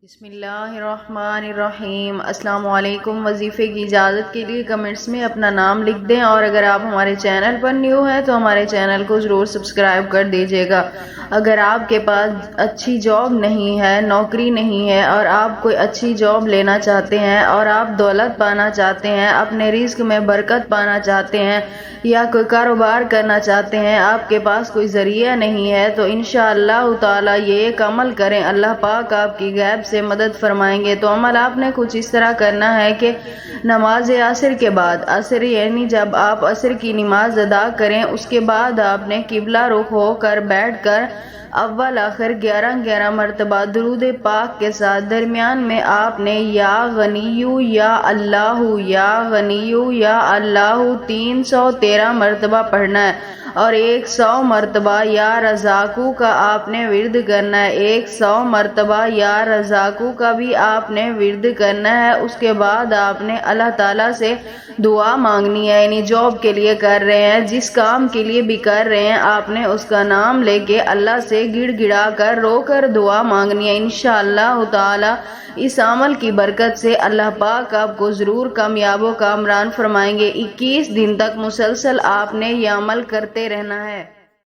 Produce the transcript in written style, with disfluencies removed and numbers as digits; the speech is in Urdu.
بسم اللہ الرحمن الرحیم۔ السلام علیکم۔ وظیفے کی اجازت کے لیے کمنٹس میں اپنا نام لکھ دیں، اور اگر آپ ہمارے چینل پر نیو ہیں تو ہمارے چینل کو ضرور سبسکرائب کر دیجیے گا۔ اگر آپ کے پاس اچھی جاب نہیں ہے، نوکری نہیں ہے، اور آپ کوئی اچھی جاب لینا چاہتے ہیں، اور آپ دولت پانا چاہتے ہیں، اپنے رزق میں برکت پانا چاہتے ہیں، یا کوئی کاروبار کرنا چاہتے ہیں، آپ کے پاس کوئی ذریعہ نہیں ہے، تو انشاءاللہ تعالی یہ ایک عمل کریں، اللہ پاک آپ کی غیب سے مدد فرمائیں گے۔ تو عمل آپ نے کچھ اس طرح کرنا ہے کہ نماز عصر کے بعد، عصر یعنی جب آپ عصر کی نماز ادا کریں، اس کے بعد آپ نے قبلہ رخ ہو کر بیٹھ کر اول آخر 11 مرتبہ درود پاک کے ساتھ درمیان میں آپ نے یا غنیو یا اللہ یا غنیو یا اللہ 313 مرتبہ پڑھنا ہے، اور 100 مرتبہ یا رزاقو کا آپ نے ورد کرنا ہے، 100 مرتبہ یا رزاقو کا بھی آپ نے ورد کرنا ہے۔ اس کے بعد آپ نے اللہ تعالیٰ سے دعا مانگنی ہے، یعنی جاب کے لیے کر رہے ہیں، جس کام کے لیے بھی کر رہے ہیں، آپ نے اس کا نام لے کے اللہ سے گڑ گڑا کر رو کر دعا مانگنی ہے۔ انشاءاللہ تعالی اس عمل کی برکت سے اللہ پاک آپ کو ضرور کامیاب و کامران فرمائیں گے۔ 21 دن تک مسلسل آپ نے یہ عمل کرتے رہنا ہے۔